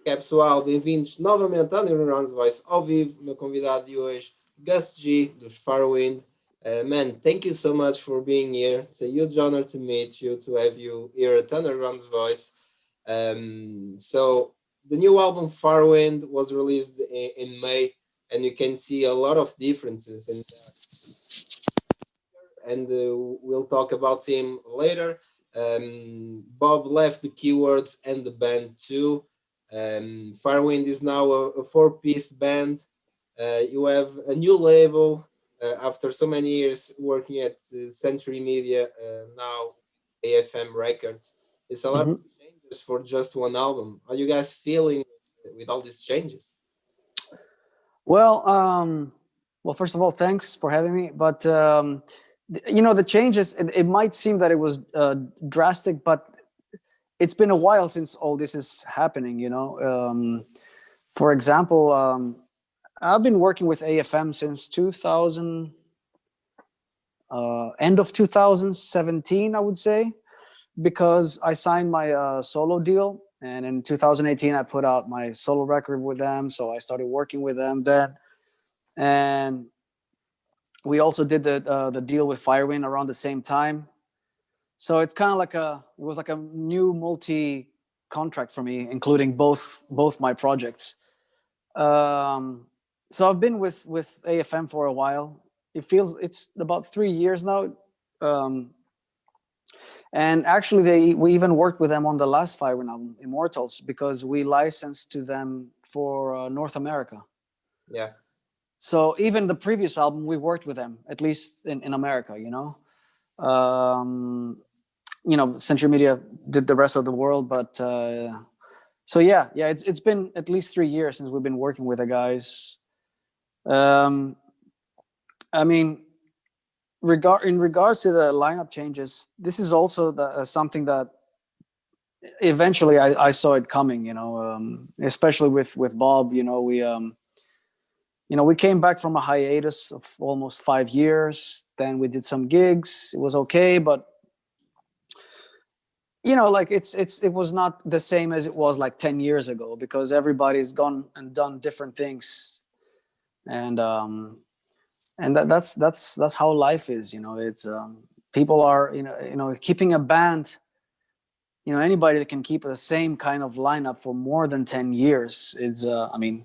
que é, pessoal? Bem-vindos novamente ao Undergroundsvoice ao vivo. Meu convidado de hoje, Gus G, dos Firewind. Man, thank you so much for being here. It's a huge honor to meet you, to have you here at Undergroundsvoice. So the new album Firewind was released in May, and you can see a lot of differences. And we'll talk about him later. Bob left the Keywords and the band too. Firewind is now a four-piece band. You have a new label after so many years working at Century Media, now AFM Records. It's a lot of changes for just one album. Are you guys feeling with all these changes? Well, first of all, thanks for having me. But the changes, it might seem that it was drastic, but it's been a while since all this is happening, For example, I've been working with AFM since 2000, end of 2017, I would say, because I signed my solo deal. And in 2018, I put out my solo record with them. So I started working with them then. And we also did the deal with Firewind around the same time. So it's kind of like it was like a new multi-contract for me, including both my projects. So I've been with AFM for a while. It's about 3 years now. And actually, we even worked with them on the last Firewind album, Immortals, because we licensed to them for North America. Yeah. So even the previous album, we worked with them, at least in America, Century Media did the rest of the world, but so yeah, it's been at least 3 years since we've been working with the guys. I mean, in regards to the lineup changes, this is also something that eventually I saw it coming, especially with Bob. We came back from a hiatus of almost 5 years. Then we did some gigs. It was okay, but it was not the same as it was like 10 years ago, because everybody's gone and done different things, and that's how life is. It's people are keeping a band. Anybody that can keep the same kind of lineup for more than 10 years is like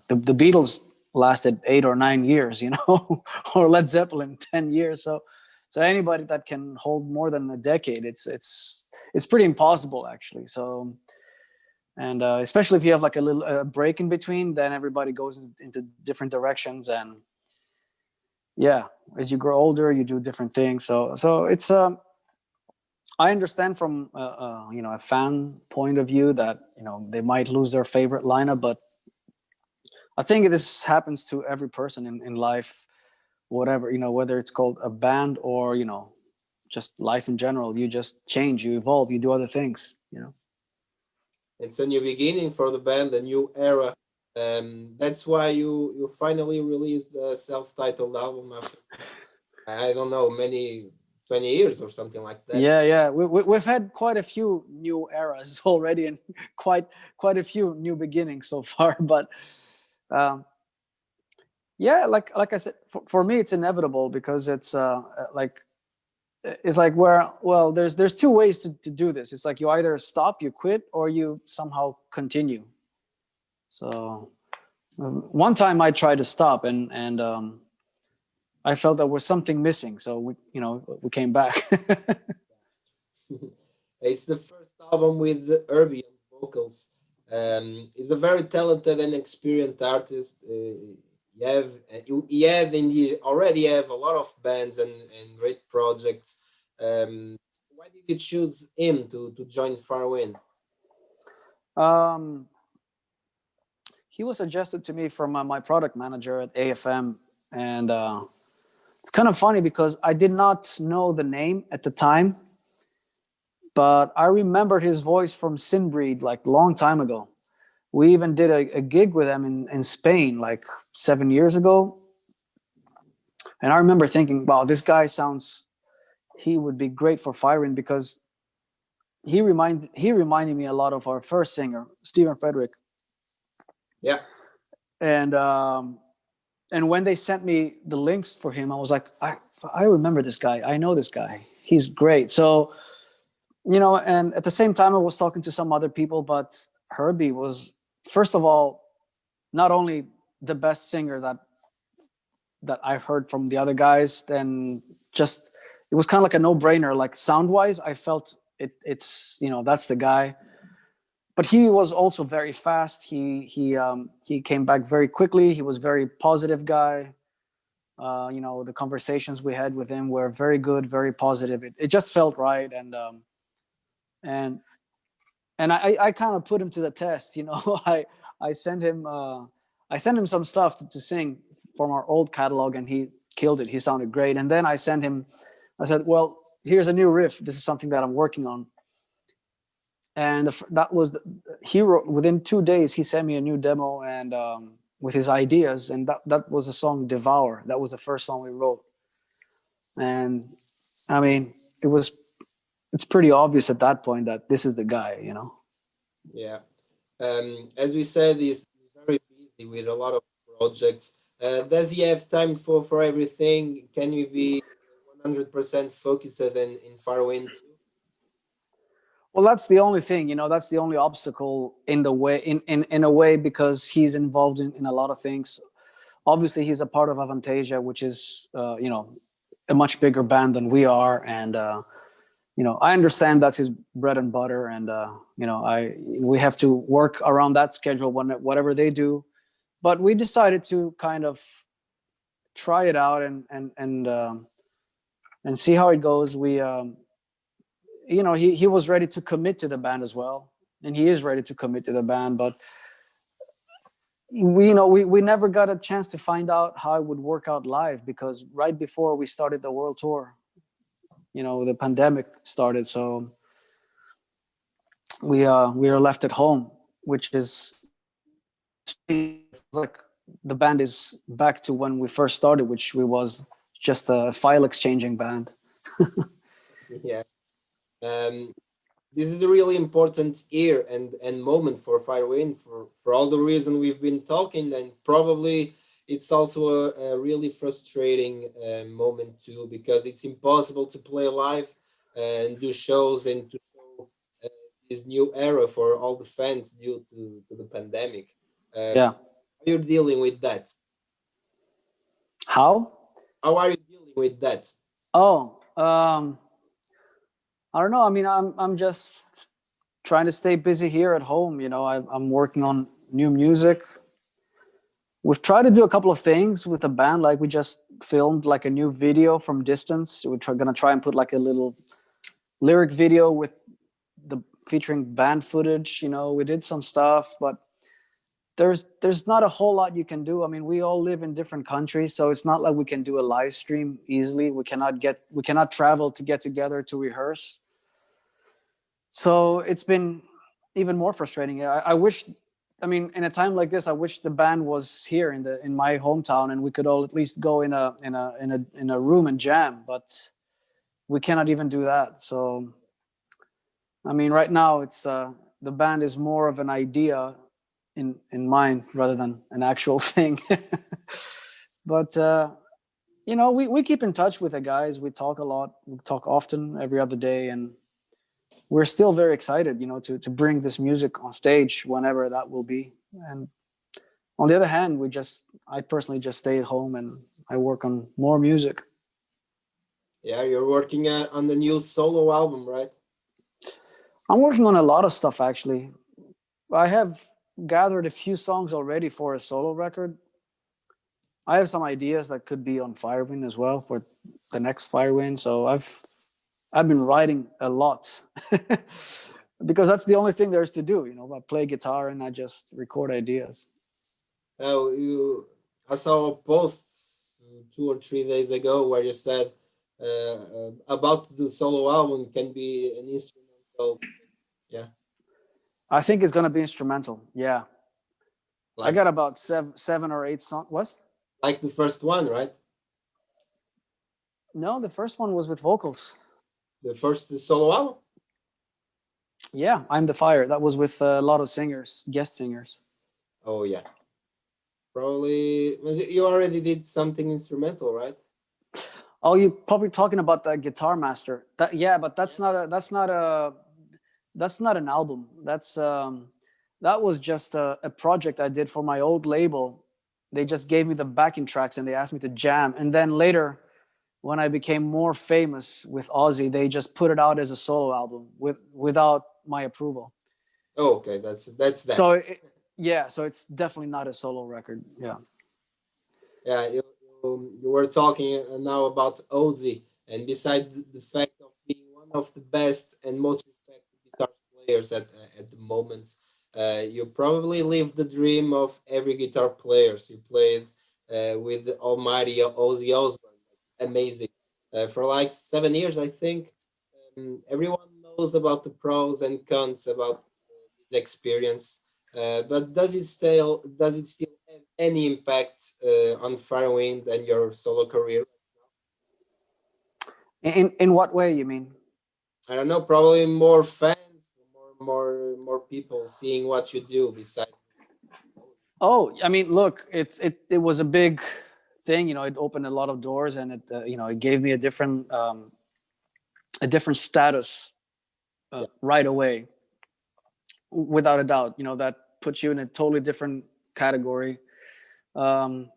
the Beatles lasted 8 or 9 years, or Led Zeppelin 10 years. So anybody that can hold more than a decade, it's pretty impossible, actually. So, and especially if you have like a little break in between, then everybody goes into different directions. And yeah, as you grow older, you do different things. So it's I understand from a fan point of view that they might lose their favorite lineup, but I think this happens to every person in life, whatever, whether it's called a band or, just life in general. You just change, you evolve, you do other things, It's a new beginning for the band, a new era. That's why you finally released a self-titled album after, I don't know, many 20 years or something like that. Yeah. We've had quite a few new eras already, and quite a few new beginnings so far, but yeah, like I said, for me it's inevitable, because it's there's two ways to do this. It's like you either stop, you quit, or you somehow continue. So one time I tried to stop, and I felt there was something missing, so we came back. It's the first album with Herbie on vocals. He's a very talented and experienced artist. Already have a lot of bands and great projects. Why did you choose him to join Firewind? He was suggested to me from my product manager at AFM, and it's kind of funny because I did not know the name at the time, but I remembered his voice from Sinbreed like a long time ago. We even did a gig with them in Spain like 7 years ago. And I remember thinking, wow, this guy he would be great for Firewind, because he reminded me a lot of our first singer, Stephen Frederick. Yeah. And when they sent me the links for him, I was like, I remember this guy. I know this guy. He's great. So, and at the same time, I was talking to some other people, but Herbie was, first of all, not only the best singer that I heard from the other guys, then just it was kind of like a no-brainer. Like sound wise, I felt it's that's the guy. But he was also very fast. He came back very quickly. He was very positive guy. The conversations we had with him were very good, very positive. It just felt right, and I kind of put him to the test. I sent him some stuff to sing from our old catalog, and he killed it. He sounded great. And then I said, well, here's a new riff. This is something that I'm working on. And he wrote within 2 days. He sent me a new demo and with his ideas, and that was the song "Devour." That was the first song we wrote. And I mean, it's pretty obvious at that point that this is the guy. Yeah. As we said, he's very busy with a lot of projects. Does he have time for everything? Can we be 100% focused in Firewind too? Well, that's the only thing, that's the only obstacle in the way, in a way, because he's involved in a lot of things. Obviously, he's a part of Avantasia, which is, a much bigger band than we are. And, I understand that's his bread and butter. And, we have to work around that schedule whatever they do. But we decided to kind of try it out and see how it goes. He was ready to commit to the band as well, and he is ready to commit to the band, but we never got a chance to find out how it would work out live, because right before we started the world tour, the pandemic started. So we are left at home, which is like the band is back to when we first started, which we was just a file exchanging band. Yeah. Um, this is a really important year and moment for Firewind for all the reason we've been talking, and probably it's also a really frustrating moment too, because it's impossible to play live and do shows and to show uh, this new era for all the fans due to the pandemic. Yeah. How are you dealing with that? How? How are you dealing with that? Oh, I don't know. I mean, I'm just trying to stay busy here at home. I'm working on new music. We've tried to do a couple of things with the band. Like we just filmed like a new video from distance. We're gonna try and put like a little lyric video with the featuring band footage. We did some stuff, but there's not a whole lot you can do. I mean, we all live in different countries, so it's not like we can do a live stream easily. We cannot travel to get together to rehearse. So it's been even more frustrating. I wish, I mean, in a time like this, I wish the band was here in my hometown, and we could all at least go in a room and jam. But we cannot even do that. So, I mean, right now it's the band is more of an idea in mind rather than an actual thing. But we keep in touch with the guys. We talk a lot. We talk often, every other day, and we're still very excited, to bring this music on stage whenever that will be. And on the other hand, I personally just stay at home and I work on more music. Yeah, you're working on the new solo album, right? I'm working on a lot of stuff, actually. I have gathered a few songs already for a solo record. I have some ideas that could be on Firewind as well for the next Firewind. So I've been writing a lot because that's the only thing there's to do. I play guitar and I just record ideas. I saw a post 2 or 3 days ago where you said about the solo album can be an instrumental. Yeah, I think it's going to be instrumental. Yeah. I like got about seven or eight songs. What? like the first one, right? No, the first one was with vocals. The first solo album. Yeah, I'm the Fire. That was with a lot of singers, guest singers. Oh yeah, probably you already did something instrumental, right? Oh, you're probably talking about the Guitar Master. Yeah, but Yeah. that's not an album. That was just a project I did for my old label. They just gave me the backing tracks and they asked me to jam. And then later, when I became more famous with Ozzy, they just put it out as a solo album without my approval. Oh, okay, that's that. So yeah, so it's definitely not a solo record. Yeah. Yeah, you were talking now about Ozzy, and beside the fact of being one of the best and most respected guitar players at the moment, you probably live the dream of every guitar player. You played with the almighty Ozzy Osbourne, amazing, for like 7 years, I think. Everyone knows about the pros and cons about this experience, but does it still have any impact on Firewind and your solo career? In what way you mean? I don't know, probably more fans, more people seeing what you do besides. Oh, I mean, look, it was a big thing. You know, it opened a lot of doors, and it gave me a different status Yeah, right away, without a doubt. You know, that puts you in a totally different category. Um,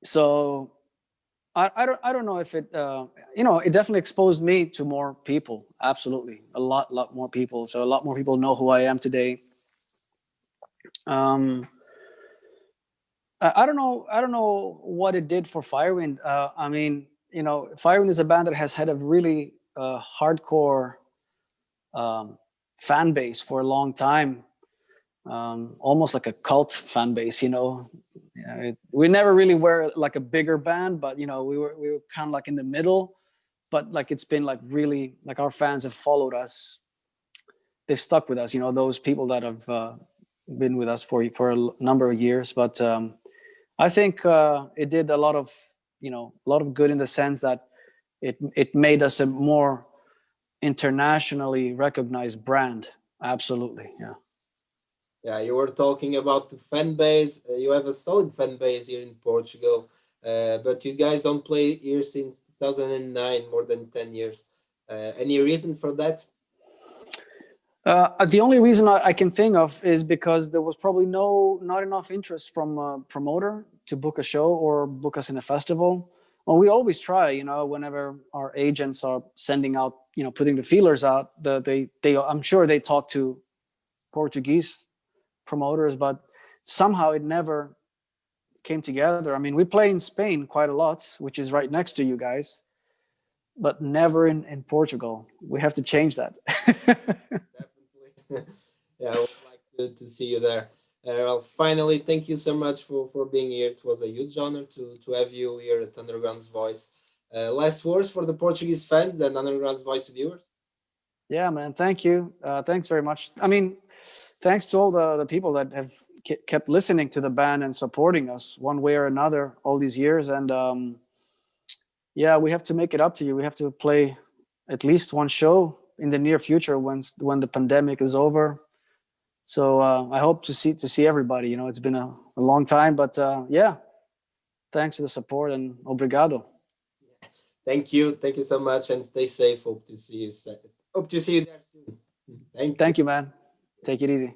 so I don't know if it definitely exposed me to more people. Absolutely, a lot more people. So a lot more people know who I am today. Um, I don't know what it did for Firewind. I mean, Firewind is a band that has had a really hardcore um, fan base for a long time, almost like a cult fan base. We never really were like a bigger band, but we were kind of like in the middle. But like it's been like really like our fans have followed us. They've stuck with us. Those people that have been with us for a number of years. But I think it did a lot of good in the sense that it made us a more internationally recognized brand. Absolutely, yeah. yeah. You were talking about the fan base. You have a solid fan base here in Portugal, but you guys don't play here since 2009, more than 10 years. Any reason for that? The only reason I can think of is because there was probably not enough interest from a promoter to book a show or book us in a festival. Well, we always try, whenever our agents are sending out, putting the feelers out, they I'm sure they talk to Portuguese promoters, but somehow it never came together. I mean, we play in Spain quite a lot, which is right next to you guys, but never in Portugal. We have to change that. Definitely. Yeah, I would like to see you there. Well, finally, thank you so much for being here. It was a huge honor to have you here at Underground's Voice. Last words for the Portuguese fans and Underground's Voice viewers. Yeah, man. Thank you. Thanks very much. I mean, thanks to all the people that have kept listening to the band and supporting us one way or another all these years. And yeah, we have to make it up to you. We have to play at least one show in the near future when the pandemic is over. So I hope to see everybody. It's been a long time, but yeah, thanks for the support and obrigado. Thank you so much, and stay safe. Hope to see you. Hope to see you there soon. Thank you. Thank you, man. Take it easy.